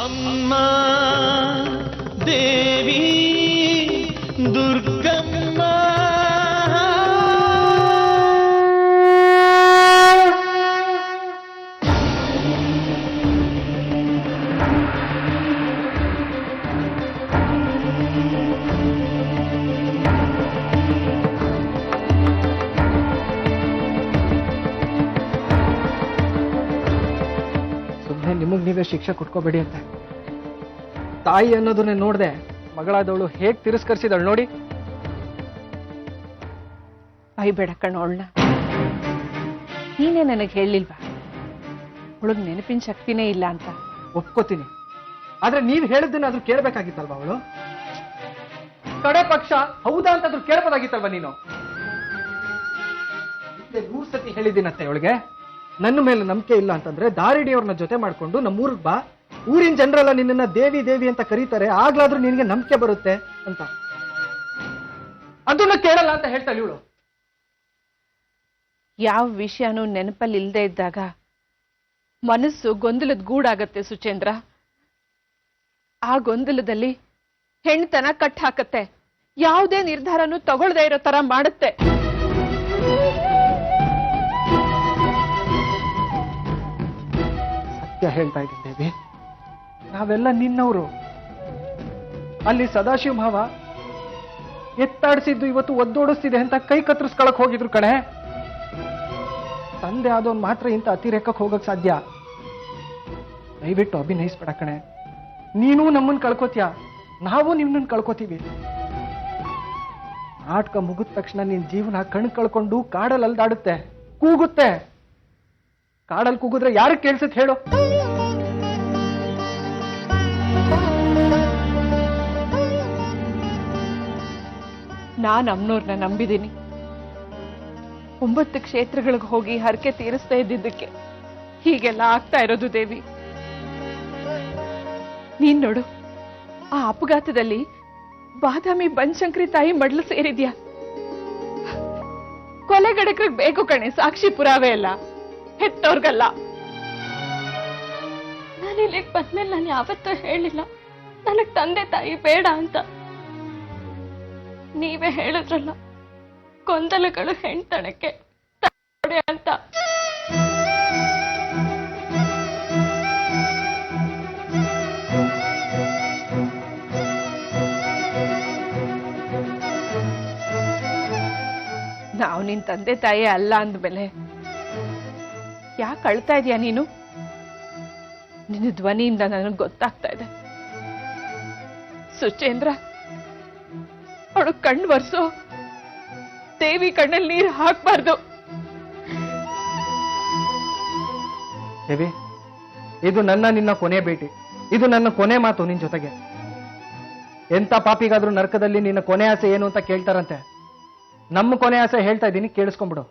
ಅಮ್ಮ ದೇವಿ ದುರ್ಗಮ್ಮ ನಿಮಗ್ ನೀವೇ ಶಿಕ್ಷೆ ಕೊಟ್ಕೋಬೇಡಿ ಅಂತ ತಾಯಿ ಅನ್ನೋದನ್ನೇ ನೋಡ್ದೆ ಮಗಳಾದವಳು ಹೇಗ್ ತಿರಸ್ಕರಿಸಿದಳು ನೋಡಿ. ಬೈಬೇಡ ಕಣೋಳ್ನ, ನೀನೇ ನನಗೆ ಹೇಳಿಲ್ವಾ ಅವಳಿಗೆ ನೆನಪಿನ ಶಕ್ತಿನೇ ಇಲ್ಲ ಅಂತ? ಒಪ್ಕೋತೀನಿ, ಆದ್ರೆ ನೀವ್ ಹೇಳಿದ್ದನ್ನಾದ್ರೂ ಕೇಳ್ಬೇಕಾಗಿತ್ತಲ್ವಾ ಅವಳು? ಕಡೆ ಪಕ್ಷ ಹೌದಾ ಅಂತಾದ್ರೂ ಕೇಳ್ಬೋದಾಗಿತ್ತಲ್ವಾ ನೀನು? 100 ಸತಿ ಹೇಳಿದ್ದೀನತ್ತೆ ಅವಳಿಗೆ, ನನ್ನ ಮೇಲೆ ನಂಬಿಕೆ ಇಲ್ಲ ಅಂತಂದ್ರೆ ದಾರಿಡಿಯವ್ರನ್ನ ಜೊತೆ ಮಾಡ್ಕೊಂಡು ನಮ್ಮೂರ್ಗ್ ಬಾ, ಊರಿನ ಜನರೆಲ್ಲ ನಿನ್ನ ದೇವಿ ದೇವಿ ಅಂತ ಕರೀತಾರೆ, ಆಗ್ಲಾದ್ರೂ ನಿನಗೆ ನಂಬಿಕೆ ಬರುತ್ತೆ ಅಂತ. ಅದನ್ನ ಕೇಳಲ್ಲ ಅಂತ ಹೇಳ್ತಾಳೆ ಇವಳು. ಯಾವ ವಿಷಯನೂ ನೆನಪಲ್ಲಿ ಇಲ್ಲದೆ ಇದ್ದಾಗ ಮನಸ್ಸು ಗೊಂದಲದ ಗೂಡಾಗತ್ತೆ ಸುಚೇಂದ್ರ. ಆ ಗೊಂದಲದಲ್ಲಿ ಹೆಣ್ತನ ಕಟ್ ಹಾಕತ್ತೆ, ಯಾವುದೇ ನಿರ್ಧಾರನೂ ತಗೊಳ್ದೇ ಇರೋ ತರ ಮಾಡುತ್ತೆ. ಹೇಳ್ತಾ ಇದ್ದೀನಿ, ನಾವೆಲ್ಲ ನಿನ್ನವರು. ಅಲ್ಲಿ ಸದಾಶಿವ ಮಾವ ಎತ್ತಾಡಿಸಿದ್ದು ಇವತ್ತು ಒದ್ದೋಡಿಸ್ತಿದೆ ಅಂತ ಕೈ ಕತ್ತರಿಸ್ಕೊಳಕ್ ಹೋಗಿದ್ರು ಕಣೆ. ತಂದೆ ಆದವನ್ ಮಾತ್ರ ಇಂಥ ಅತಿರೇಕಕ್ಕೆ ಹೋಗಕ್ ಸಾಧ್ಯ. ದಯವಿಟ್ಟು ಅಭಿನಯಿಸ್ಬೇಡ ಕಣೆ. ನೀನು ನಮ್ಮನ್ನ ಕಳ್ಕೊತೀಯ, ನಾವು ನಿಮ್ಮನ್ನ ಕಳ್ಕೊತೀವಿ. ನಾಟಕ ಮುಗಿದ ತಕ್ಷಣ ನಿನ್ ಜೀವನ ಕಣ್ ಕಳ್ಕೊಂಡು ಕಾಡಲ್ಲಿ ಅಲ್ದಾಡುತ್ತೆ, ಕೂಗುತ್ತೆ. ಕಾಡಲ್ಲಿ ಕೂಗಿದ್ರೆ ಯಾರಿಗೆ ಕೇಳಿಸುತ್ತೆ ಹೇಳು? ನಾನ್ ಅಮ್ನೋರ್ನ ನಂಬಿದ್ದೀನಿ. 9 ಕ್ಷೇತ್ರಗಳಿಗೆ ಹೋಗಿ ಹರಕೆ ತೀರಿಸ್ತಾ ಇದ್ದಿದ್ದಕ್ಕೆ ಹೀಗೆಲ್ಲ ಆಗ್ತಾ ಇರೋದು ದೇವಿ. ನೀನ್ ನೋಡು, ಆ ಅಪಘಾತದಲ್ಲಿ ಬಾದಾಮಿ ಬನಶಂಕರಿ ತಾಯಿ ಮಡ್ಲು ಸೇರಿದ್ಯಾ. ಕೊಲೆಗಡಕ್ರಿಗೆ ಬೇಕು ಕಣೆ ಸಾಕ್ಷಿ ಪುರಾವೆ ಎಲ್ಲ, ಹೆತ್ತೋರ್ಗಲ್ಲ. ನಾನು ಇಲ್ಲಿಗೆ ಬಂದ್ಮೇಲೆ ನಾನು ಯಾವತ್ತೂ ಹೇಳಿಲ್ಲ ನನಗ್ ತಂದೆ ತಾಯಿ ಬೇಡ ಅಂತ. ನೀವೇ ಹೇಳಿದ್ರಲ್ಲ, ಗೊಂದಲಗಳು ಹೆಣ್ತನಕ್ಕೆ ಅಂತ. ನಾವು ನಿನ್ ತಂದೆ ತಾಯಿ ಅಲ್ಲ ಅಂದ್ಮೇಲೆ ಯಾಕೆ ಅಳ್ತಾ ಇದೀಯ ನೀನು? ನಿನ್ನ ಧ್ವನಿಯಿಂದ ನನಗೆ ಗೊತ್ತಾಗ್ತಾ ಇದೆ. ಸುಚೇಂದ್ರ, ಅವಳು ಕಣ್ಣು ಬರ್ಸೋ, ದೇವಿ ಕಣ್ಣಲ್ಲಿ ನೀರು ಹಾಕ್ಬಾರ್ದು. ದೇವಿ, ಇದು ನಿನ್ನ ಕೊನೆ ಭೇಟಿ, ಇದು ನನ್ನ ಕೊನೆ ಮಾತು ನಿನ್ ಜೊತೆಗೆ. ಎಂತ ಪಾಪಿಗಾದ್ರೂ ನರಕದಲ್ಲಿ ನಿನ್ನ ಕೊನೆ ಆಸೆ ಏನು ಅಂತ ಕೇಳ್ತಾರಂತೆ. ನಮ್ಮ ಕೊನೆ ಆಸೆ ಹೇಳ್ತಾ ಇದ್ದೀನಿ, ಕೇಳಿಸ್ಕೊಂಡ್ಬಿಡು.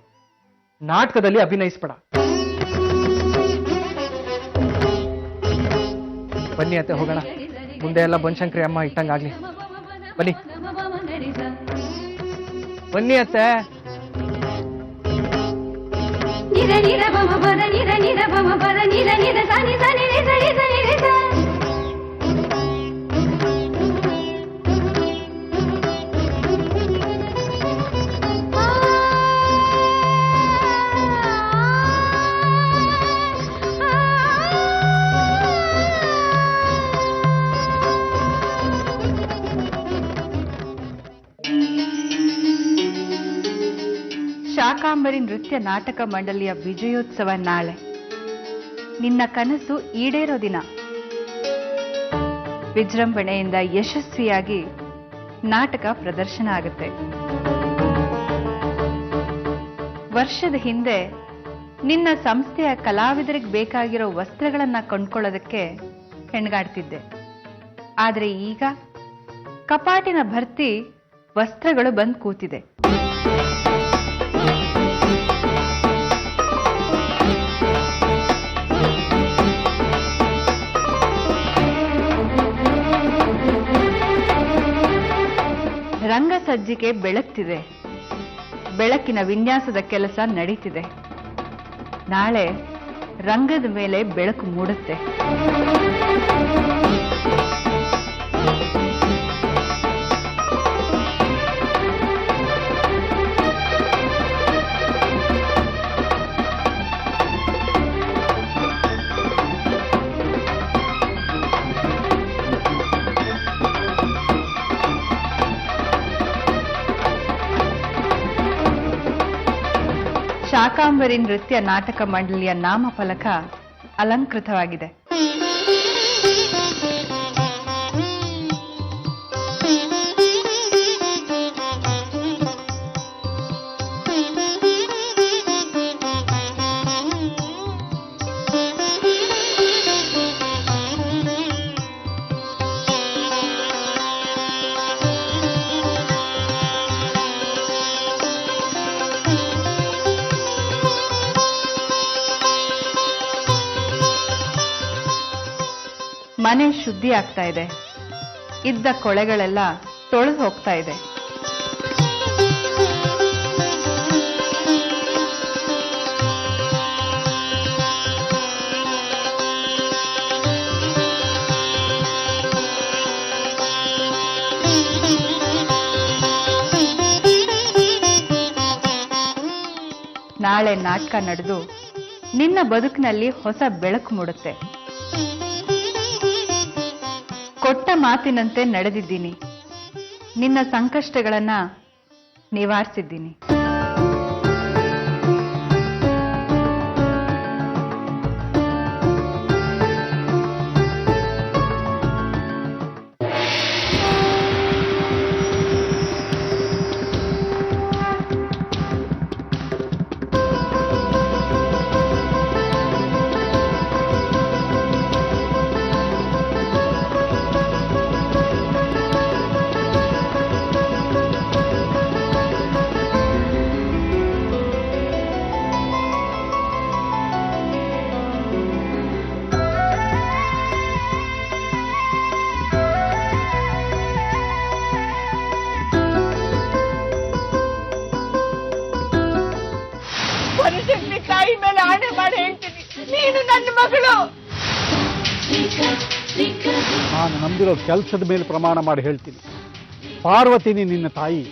ನಾಟಕದಲ್ಲಿ ಅಭಿನಯಿಸ್ಬೇಡ. ಬನ್ನಿ ಅತ್ತೆ, ಹೋಗೋಣ. ಮುಂದೆ ಎಲ್ಲ ಬನಶಂಕರಿ ಅಮ್ಮ ಇಟ್ಟಂಗಾಗ್ಲಿ. ಬನ್ನಿ ಬನ್ನಿ ಅತ್ತೆ. ಶಾಕಾಂಬರಿ ನೃತ್ಯ ನಾಟಕ ಮಂಡಳಿಯ ವಿಜಯೋತ್ಸವ ನಾಳೆ. ನಿನ್ನ ಕನಸು ಈಡೇರೋ ದಿನ. ವಿಜೃಂಭಣೆಯಿಂದ ಯಶಸ್ವಿಯಾಗಿ ನಾಟಕ ಪ್ರದರ್ಶನ ಆಗುತ್ತೆ. ವರ್ಷದ ಹಿಂದೆ ನಿನ್ನ ಸಂಸ್ಥೆಯ ಕಲಾವಿದರಿಗೆ ಬೇಕಾಗಿರೋ ವಸ್ತ್ರಗಳನ್ನ ಕೊಂಡ್ಕೊಳ್ಳೋದಕ್ಕೆ ಹೆಣ್ಗಾಡ್ತಿದ್ದೆ. ಆದ್ರೆ ಈಗ ಕಪಾಟಿನ ಭರ್ತಿ ವಸ್ತ್ರಗಳು ಬಂದು ಕೂತಿದೆ. ರಂಗಸಜ್ಜಿಕೆ ಬೆಳಗ್ತಿದೆ. ಬೆಳಕಿನ ವಿನ್ಯಾಸದ ಕೆಲಸ ನಡೀತಿದೆ. ನಾಳೆ ರಂಗದ ಮೇಲೆ ಬೆಳಕು ಮೂಡುತ್ತೆ. ಶಾಕಾಂಬರಿ ನೃತ್ಯ ನಾಟಕ ಮಂಡಳಿಯ ನಾಮಫಲಕ ಅಲಂಕೃತವಾಗಿದೆ. ಮನೆ ಶುದ್ಧಿ ಆಗ್ತಾ ಇದೆ. ಇದ್ದ ಕೊಳೆಗಳೆಲ್ಲ ತೊಳೆದು ಹೋಗ್ತಾ ಇದೆ. ನಾಳೆ ನಾಟಕ ನಡೆದು ನಿನ್ನ ಬದುಕಿನಲ್ಲಿ ಹೊಸ ಬೆಳಕು ಮೂಡುತ್ತೆ. ಕೊಟ್ಟ ಮಾತಿನಂತೆ ನಡೆದಿದ್ದೀನಿ. ನಿನ್ನ ಸಂಕಷ್ಟಗಳನ್ನ ನಿವಾರಿಸಿದ್ದೀನಿ. ತಾಯಿ ಮೇಲೆ ಆಣೆ ಮಾಡಿ ಹೇಳ್ತೀನಿ, ನೀನು ನನ್ನ ಮಗಳು. ನಾನು ನಂಬಿರೋ ಕೆಲಸದ ಮೇಲೆ ಪ್ರಮಾಣ ಮಾಡಿ ಹೇಳ್ತೀನಿ, ಪಾರ್ವತಿನಿ ನಿನ್ನ ತಾಯಿ,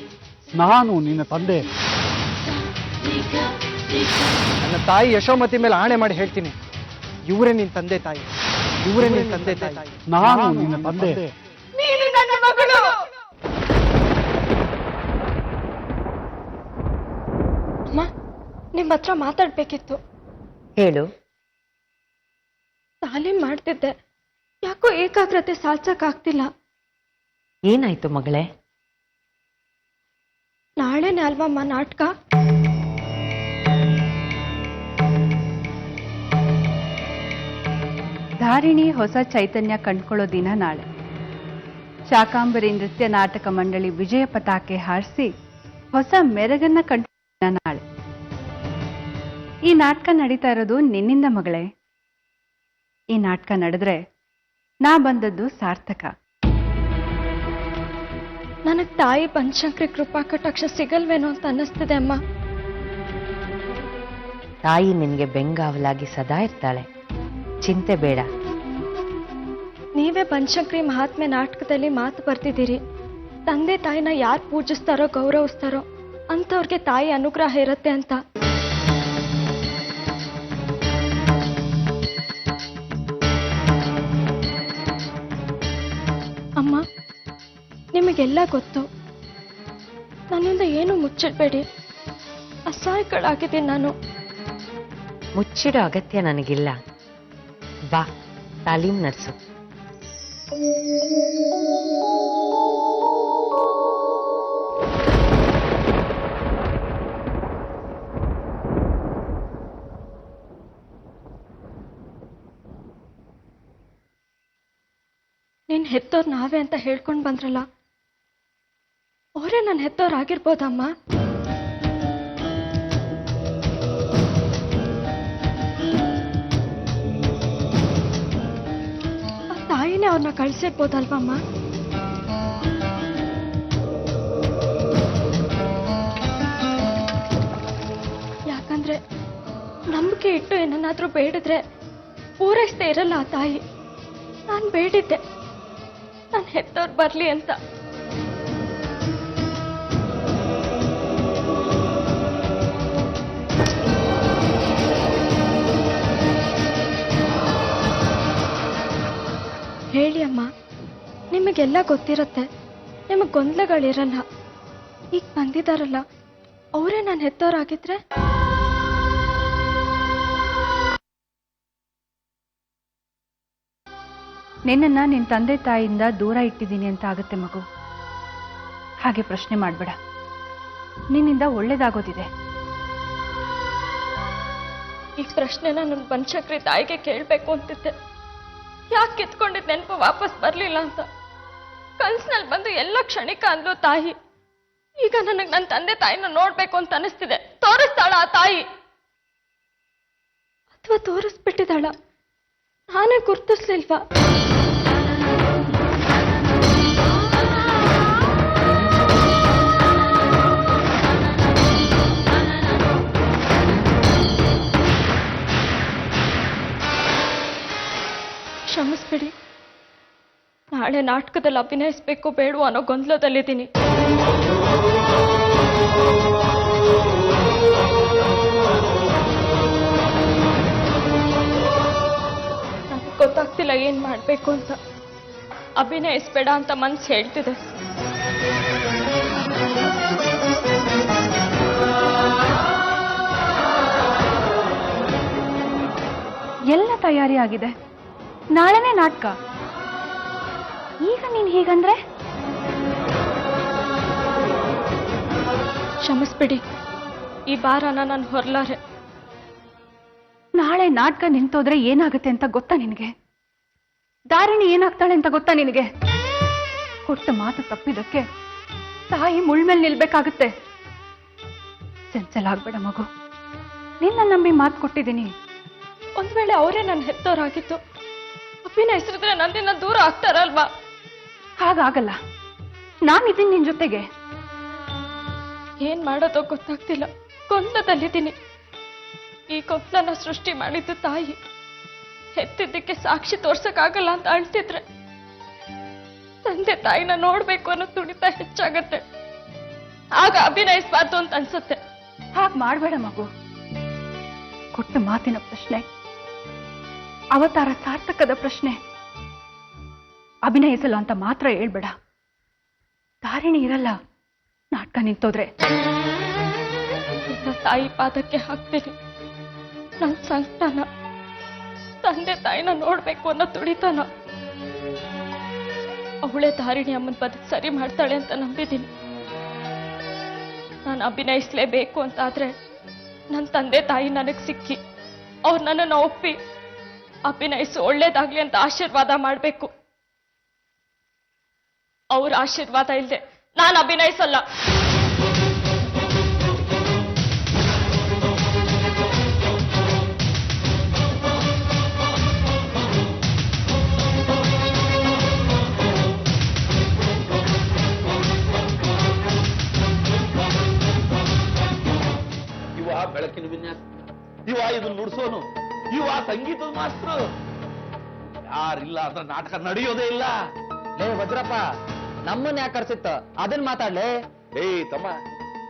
ನಾನು ನಿನ್ನ ತಂದೆ. ನನ್ನ ತಾಯಿ ಯಶೋಮತಿ ಮೇಲೆ ಆಣೆ ಮಾಡಿ ಹೇಳ್ತೀನಿ, ಇವರೇ ನಿನ್ನ ತಂದೆ ತಾಯಿ, ಇವರೇ ನಿನ್ನ ತಂದೆ ತಾಯಿ, ನಾನು ನಿನ್ನ ತಂದೆ. ನೀನು ನನ್ನ ಮಗಳು. ಅಮ್ಮ, ನಿಮ್ಮ ಹತ್ರ ಮಾತಾಡ್ಬೇಕಿತ್ತು. ಹೇಳು. ತಾಲೀಮ್ ಮಾಡ್ತಿದ್ದೆ, ಯಾಕೋ ಏಕಾಗ್ರತೆ ಸಾಧಿಸಕ್ಕಾಗ್ತಿಲ್ಲ. ಏನಾಯ್ತು ಮಗಳೇ? ನಾಳೆನೇ ಅಲ್ವಮ್ಮ ನಾಟಕ? ಧಾರಿಣಿ ಹೊಸ ಚೈತನ್ಯ ಕಂಡ್ಕೊಳ್ಳೋ ದಿನ ನಾಳೆ. ಶಾಕಾಂಬರಿ ನೃತ್ಯ ನಾಟಕ ಮಂಡಳಿ ವಿಜಯ ಪತಾಕೆ ಹಾರಿಸಿ ಹೊಸ ಮೆರಗನ್ನ ಕಂಡ ನಾಳೆ. ಈ ನಾಟಕ ನಡೀತಾ ಇರೋದು ನಿನ್ನಿಂದ ಮಗಳೇ. ಈ ನಾಟಕ ನಡೆದ್ರೆ ನಾ ಬಂದದ್ದು ಸಾರ್ಥಕ. ನನಗ್ ತಾಯಿ ಬನಶಂಕರಿ ಕೃಪಾ ಕಟಾಕ್ಷ ಸಿಗಲ್ವೇನೋ ಅಂತ ಅನ್ನಿಸ್ತಿದೆ ಅಮ್ಮ. ತಾಯಿ ನಿನ್ಗೆ ಬೆಂಗಾವಲಾಗಿ ಸದಾ ಇರ್ತಾಳೆ, ಚಿಂತೆ ಬೇಡ. ನೀವೇ ಬನಶಂಕರಿ ಮಹಾತ್ಮೆ ನಾಟಕದಲ್ಲಿ ಮಾತು ಬರ್ತಿದ್ದೀರಿ, ತಂದೆ ತಾಯಿನ ಯಾರು ಪೂಜಿಸ್ತಾರೋ ಗೌರವಿಸ್ತಾರೋ ಅಂಥವ್ರಿಗೆ ತಾಯಿ ಅನುಗ್ರಹ ಇರುತ್ತೆ ಅಂತ. ಅಮ್ಮ, ನಿಮಗೆಲ್ಲ ಗೊತ್ತು. ನನ್ನಿಂದ ಏನು ಮುಚ್ಚಿಡ್ಬೇಡಿ. ಅಸಹಾಯಕಳಾಗಿದ್ದೀನಿ ನಾನು. ಮುಚ್ಚಿಡೋ ಅಗತ್ಯ ನನಗಿಲ್ಲ. ಬಾ, ತಾಲೀಮ್ ನರ್ಸು. ನೀನ್ ಹೆತ್ತೋರ್ ನಾವೇ ಅಂತ ಹೇಳ್ಕೊಂಡ್ ಬಂದ್ರಲ್ಲ, ಅವರೇ ನನ್ನ ಹೆತ್ತೋರ್ ಆಗಿರ್ಬೋದಮ್ಮ. ಆ ತಾಯಿನೇ ಅವ್ರನ್ನ ಕಳ್ಸಿರ್ಬೋದಲ್ವಮ್ಮ. ಯಾಕಂದ್ರೆ ನಂಬಿಕೆ ಇಟ್ಟು ಏನನ್ನಾದ್ರೂ ಬೇಡಿದ್ರೆ ಪೂರೈಸದೇ ಇರಲ್ಲ ಆ ತಾಯಿ. ನಾನು ಬೇಡಿದ್ದೆ ನಾನು ಹೆತ್ತವ್ರು ಬರ್ಲಿ ಅಂತ. ಹೇಳಿ ಅಮ್ಮ, ನಿಮಗೆಲ್ಲ ಗೊತ್ತಿರುತ್ತೆ, ನಿಮಗೆ ಗೊಂದಲಗಳಿರಲ್ಲ. ಈಗ ಬಂದಿದ್ದಾರಲ್ಲ, ಅವರೇ ನಾನು ಹೆತ್ತವರಾಗಿದ್ರೆ ನಿನ್ನನ್ನ ನಿನ್ನ ತಂದೆ ತಾಯಿಯಿಂದ ದೂರ ಇಟ್ಟಿದ್ದೀನಿ ಅಂತ ಆಗುತ್ತೆ ಮಗು. ಹಾಗೆ ಪ್ರಶ್ನೆ ಮಾಡಬೇಡ. ನಿನ್ನಿಂದ ಒಳ್ಳೇದಾಗೋದಿದೆ. ಈ ಪ್ರಶ್ನೆನ ನನ್ನ ಬನಶಂಕರಿ ತಾಯಿಗೆ ಕೇಳಬೇಕು ಅಂತಿದ್ದೆ. ಯಾಕೆ ಕಿತ್ಕೊಂಡಿದ್ದ ನೆನಪು ವಾಪಸ್ ಬರಲಿಲ್ಲ ಅಂತ ಕನ್ಸಿನಲ್ಲಿ ಬಂದು ಎಲ್ಲ ಕ್ಷಣಿಕ ಅಂದ್ಲು ತಾಯಿ. ಈಗ ನನಗೆ ನನ್ನ ತಂದೆ ತಾಯಿನ ನೋಡ್ಬೇಕು ಅಂತ ಅನಿಸ್ತಿದೆ. ತೋರಿಸ್ತಾಳ ಆ ತಾಯಿ ಅಥವಾ ತೋರಿಸ್ಬಿಟ್ಟಿದ್ದಾಳ? ನಾನೇ ಗುರ್ತಿಸ್ಲಿಲ್ವಾ? ಕ್ಷಮಿಸ್ಬಿಡಿ. ನಾಳೆ ನಾಟಕದಲ್ಲಿ ಅಭಿನಯಿಸ್ಬೇಕು ಬೇಡವೋ ಅನ್ನೋ ಗೊಂದಲದಲ್ಲಿದ್ದೀನಿ. ನನಗೆ ಗೊತ್ತಾಗ್ತಿಲ್ಲ ಏನ್ ಮಾಡ್ಬೇಕು ಅಂತ. ಅಭಿನಯಿಸ್ಬೇಡ ಅಂತ ಮನ್ಸು ಹೇಳ್ತಿದೆ. ಎಲ್ಲ ತಯಾರಿ ಆಗಿದೆ. ನಾಳೆನೇ ನಾಟಕ. ಈಗ ನೀನ್ ಹೀಗಂದ್ರೆ? ಕ್ಷಮಿಸ್ಬಿಡಿ, ಈ ಭಾರನ ನಾನು ಹೊರಲಾರೆ. ನಾಳೆ ನಾಟಕ ನಿಂತೋದ್ರೆ ಏನಾಗುತ್ತೆ ಅಂತ ಗೊತ್ತಾ ನಿನಗೆ? ದಾರಿಣಿ ಏನಾಗ್ತಾಳೆ ಅಂತ ಗೊತ್ತಾ ನಿನಗೆ? ಕೊಟ್ಟ ಮಾತು ತಪ್ಪಿದಕ್ಕೆ ತಾಯಿ ಮುಳ್ಮೇಲೆ ನಿಲ್ಬೇಕಾಗುತ್ತೆ. ಚಂಚಲಾಗ್ಬೇಡ ಮಗು. ನಿನ್ನ ನಂಬಿ ಮಾತು ಕೊಟ್ಟಿದ್ದೀನಿ. ಒಂದ್ ವೇಳೆ ಅವರೇ ನನ್ನ ಹೆತ್ತವರಾಗಿತ್ತು ಅಭಿನಯಿಸಿದ್ರೆ ನನ್ನಿಂದ ದೂರ ಆಗ್ತಾರಲ್ವಾ? ಹಾಗಾಗಲ್ಲ. ನಾನಿದ್ದೀನಿ ನಿನ್ ಜೊತೆಗೆ. ಏನ್ ಮಾಡೋದೋ ಗೊತ್ತಾಗ್ತಿಲ್ಲ. ಗೊಂದಲದಲ್ಲಿದ್ದೀನಿ. ಈ ಗೊಂದಲನ ಸೃಷ್ಟಿ ಮಾಡಿದ್ದು ತಾಯಿ. ಹೆತ್ತಿದ್ದಕ್ಕೆ ಸಾಕ್ಷಿ ತೋರ್ಸಕ್ಕಾಗಲ್ಲ ಅಂತ ಅಳ್ತಿದ್ರೆ ತಂದೆ ತಾಯಿನ ನೋಡ್ಬೇಕು ಅನ್ನೋ ತುಡಿತ ಹೆಚ್ಚಾಗತ್ತೆ. ಆಗ ಅಭಿನಯಿಸಬಾರ್ದು ಅಂತ ಅನ್ಸುತ್ತೆ. ಹಾಗೆ ಮಾಡ್ಬೇಡ ಮಗು. ಕೊಟ್ಟ ಮಾತಿನ ಪ್ರಶ್ನೆ, ಅವತಾರ ಸಾರ್ಥಕದ ಪ್ರಶ್ನೆ. ಅಭಿನಯಿಸಲ್ಲ ಅಂತ ಮಾತ್ರ ಹೇಳ್ಬೇಡ. ದಾರಿಣಿ ಇರಲ್ಲ ನಾಟಕ ನಿಂತೋದ್ರೆ. ತಾಯಿ ಪಾದಕ್ಕೆ ಹಾಕ್ತೀನಿ. ನನ್ನ ಸಂಕಟನ, ತಂದೆ ತಾಯಿನ ನೋಡ್ಬೇಕು ಅನ್ನೋ ತುಡಿತನ. ಅವಳೇ ದಾರಿಣಿ ಅಮ್ಮನ ಬದುಕು ಸರಿ ಮಾಡ್ತಾಳೆ ಅಂತ ನಂಬಿದ್ದೀನಿ. ನಾನು ಅಭಿನಯಿಸ್ಲೇಬೇಕು ಅಂತಾದ್ರೆ ನನ್ನ ತಂದೆ ತಾಯಿ ನನಗೆ ಸಿಕ್ಕಿ ಅವ್ರು ನನ್ನನ್ನು ಒಪ್ಪಿ ಅಭಿನಯಿಸಿ ಒಳ್ಳೇದಾಗ್ಲಿ ಅಂತ ಆಶೀರ್ವಾದ ಮಾಡಬೇಕು. ಅವ್ರ ಆಶೀರ್ವಾದ ಇಲ್ಲದೆ ನಾನು ಅಭಿನಯಿಸಲ್ಲ. ಬೆಳಕಿನ ವಿನ್ಯಾಸ ಇವ, ಇದು ನುಡ್ಸೋನು ಇವ, ಸಂಗೀತದ ಮಾಸ್ಟ್ರು. ಯಾರಿಲ್ಲ ಅಂದ್ರೆ ನಾಟಕ ನಡೆಯೋದೇ ಇಲ್ಲ. ಲೇ ವಜ್ರಪ್ಪ, ನಮ್ಮನ್ನ ಯಾಕೆ ಕರ್ಸಿತ್ತ? ಅದನ್ನ ಮಾತಾಡ್ಲೆ. ತಮ್ಮ,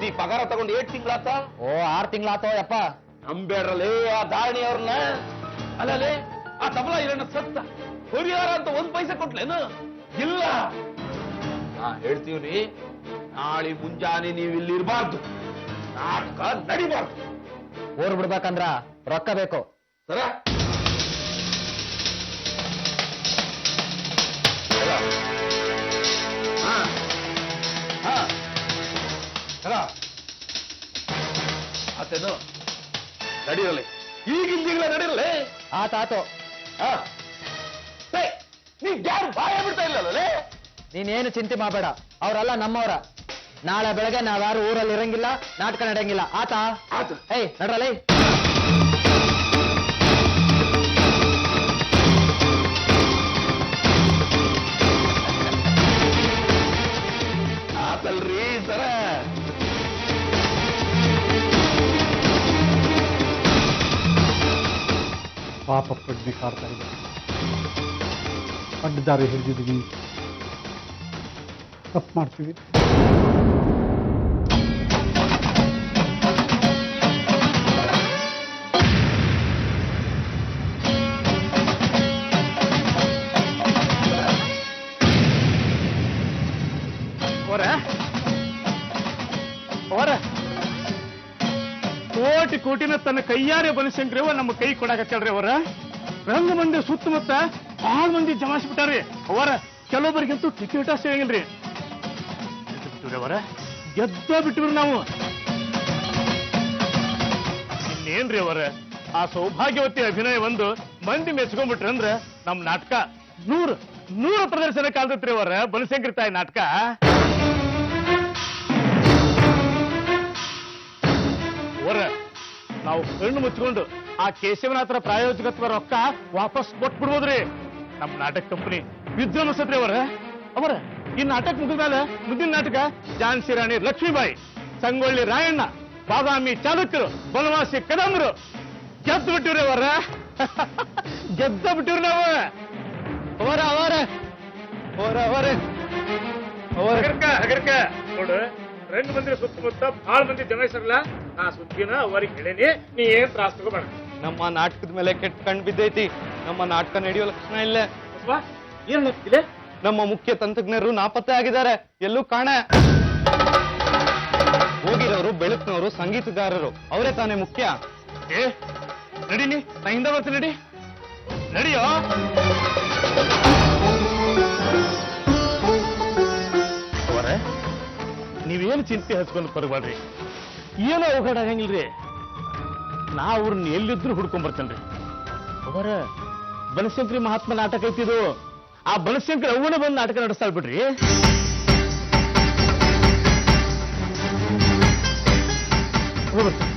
ನೀ ಪಗಾರ ತಗೊಂಡು 8 ತಿಂಗಳಾತ? ಓ 6 ತಿಂಗಳಾತೋ ಯಪ್ಪ. ನಂಬೇಡ್ರಲೇ ಆ ದಾರಣಿ ಅವ್ರನ್ನ. ಅಲ್ಲಲೇ ಆ ತಬಲ ಇರಣ್ಣ ಸತ್ತ ಪರಿಹಾರ ಅಂತ 1 ಪೈಸೆ ಕೊಟ್ಲೇನು? ಇಲ್ಲ. ನಾ ಹೇಳ್ತೀವ್ರಿ, ನಾಳೆ ಮುಂಜಾನೆ ನೀವು ಇಲ್ಲಿ ಇರಬಾರ್ದು. ನಾಟಕ ನಡಿಬಾರ್ದು. ಊರ್ ಬಿಡ್ಬೇಕಂದ್ರ ರೊಕ್ಕ ಬೇಕು. ಸರ ಆತೇನು ನಡೀರಲಿ, ಈಗಿಂದೀಗಲೇ ನಡೀರಲಿ. ಆತಾತು. ನೀವ್ ಯಾರು ಬಾಯ ಬಿಡ್ತಾ ಇಲ್ಲಲ್ಲೇ? ನೀನೇನು ಚಿಂತೆ ಮಾಡಬೇಡ. ಅವರೆಲ್ಲ ನಮ್ಮವ್ರ. ನಾಳೆ ಬೆಳಗ್ಗೆ ನಾವ್ಯಾರು ಊರಲ್ಲಿ ಇರಂಗಿಲ್ಲ, ನಾಟಕ ನಡೆಯಂಗಿಲ್ಲ. ಆತಾ? ಆತು. ಏಯ್ ನಡ್ರಲೇ. ಆತಲ್ರಿ ಸರ. ಪಾಪ ಪ್ರಜ್ಞೆ ಕಾಡ್ತಾ ಇದೆ. ಅಡ್ಡದಾರಿ ಹಿಡಿದಿದ್ದೀವಿ, ತಪ್ಪು ಮಾಡ್ತೀವಿ. ಕೋಟಿ ಕೋಟಿನ ತನ್ನ ಕೈಯಾರೆ ಬನಶಂಕರಿ ನಮ್ಮ ಕೈ ಕೊಡಾಕತ್ತಳ್ರಿ ಅವರ. ರಂಗಮಂದಿರ ಸುತ್ತಮುತ್ತ ಭಾಳ ಮಂದಿ ಜಮಾಯಿಸ್ಬಿಟ್ಟಾರ್ರಿ ಅವರ ಕೆಲವೊಬ್ಬರಿಗಂತೂ ಟಿಕೆಟ್ ಸಿಗಂಗಿಲ್ರಿ ಬಿಟ್ಟವ್ರಿ ಅವರ ಗೆದ್ದ ಬಿಟ್ಟವ್ರಿ ನಾವು ಇನ್ನೇನ್ರಿ ಅವರ ಆ ಸೌಭಾಗ್ಯವತಿ ಅಭಿನಯ ಒಂದು ಮಂದಿ ಮೆಚ್ಕೊಂಡ್ಬಿಟ್ರಿ ಅಂದ್ರ ನಮ್ ನಾಟಕ 100 ಪ್ರದರ್ಶನ ಕಾಲ್ದತ್ರಿ ಅವರ ಬನಶಂಕರಿ ತಾಯಿ ನಾಟಕ ಅವರ ನಾವು ಕಣ್ಣು ಮುಚ್ಕೊಂಡು ಆ ಕೇಶವನಾಥರ ಪ್ರಾಯೋಜಕತ್ವ ರೊಕ್ಕ ವಾಪಸ್ ಕೊಟ್ಬಿಡ್ಬೋದ್ರಿ ನಮ್ ನಾಟಕ ಕಂಪನಿ ವಿಜೃಂಭಿಸತ್ರಿ ಅವರ ಈ ನಾಟಕ ಮುಗಿದ್ಮೇಲೆ ಮುಂದಿನ ನಾಟಕ ಝಾನ್ಸಿ ರಾಣಿ ಲಕ್ಷ್ಮೀಬಾಯಿ ಸಂಗೊಳ್ಳಿ ರಾಯಣ್ಣ ಬಾದಾಮಿ ಚಾಲುಕ್ಯರು ಬನವಾಸಿ ಕದಂಬರು ಗೆದ್ದು ಬಿಟ್ಟಿವ್ರಿ ಅವರ ಗೆದ್ದ ಬಿಟ್ಟಿವ್ರಿ ನಾವು ಹಗರ್ಕ ನೋಡು ರಂಗ ಮಂದಿರ ಸುತ್ತಮುತ್ತ ಬಹಳ ಮಂದಿ ಜಮಾಯಿಸರಲ್ಲ ಆ ಸುದ್ದಿನ ಅವರಿಗೆ ಹೇಳೇನಿ ನೀ ಏನ್ ತ್ರಾಸ ತಗೋಬೇಡ ನಮ್ಮ ನಾಟಕದ ಮೇಲೆ ಕೆಟ್ಟ ಕಣ್ ಬಿದ್ದೈತಿ ನಮ್ಮ ನಾಟಕ ನಡೆಯೋ ಲಕ್ಷಣ ಇಲ್ಲ ಏನ್ ಹೋಗ್ತಿದೆ ನಮ್ಮ ಮುಖ್ಯ ತಂತ್ರಜ್ಞರು ನಾಪತ್ತೆ ಆಗಿದ್ದಾರೆ ಎಲ್ಲೂ ಕಾಣ ಹೋಗಿರೋರು ಬೆಳಕಿನವರು ಸಂಗೀತಗಾರರು ಅವರೇ ತಾನೇ ಮುಖ್ಯ ಏ ನಡೀನಿ ನಾ ಹಿಂದೆ ಬರ್ತೀನಿ ನಡಿಯೋ ಅವರೇ ನೀವೇನು ಚಿಂತೆ ಹಚ್ಕೊಂಡು ಬರಬೇಡ್ರಿ ಏನೋ ಅವಘಡ ಆಗಂಗಿಲ್ರಿ ನಾ ಅವ್ರನ್ನ ಎಲ್ಲಿದ್ರು ಹುಡ್ಕೊಂಡ್ ಬರ್ತೇನ್ರಿ ಅವರ ಬನಶಂಕರಿ ಮಹಾತ್ಮ ನಾಟಕ ಐತಿದು ಆ ಬನಶಂಕರಿ ಅವನೇ ಬಂದು ನಾಟಕ ನಡೆಸ್ತಾಳ್ ಬಿಡ್ರಿ ಹೋಗ್ಬರ್ತೀನಿ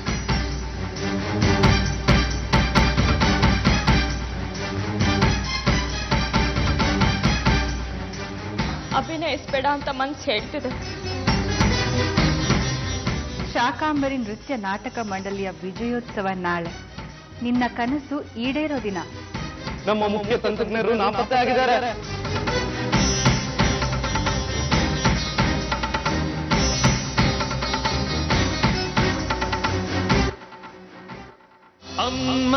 ಅಭಿನಯಿಸ್ಬೇಡ ಅಂತ ಮನ್ಸು ಹೇಳ್ತಿದೆ. ಶಾಕಾಂಬರಿ ನೃತ್ಯ ನಾಟಕ ಮಂಡಳಿಯ ವಿಜಯೋತ್ಸವ ನಾಳೆ. ನಿನ್ನ ಕನಸು ಈಡೇರೋ ದಿನ. ನಮ್ಮ ಮುಖ್ಯ ತಂತ್ರಜ್ಞರು ನಾಪತ್ತೆ ಆಗಿದ್ದಾರೆ. ಅಮ್ಮ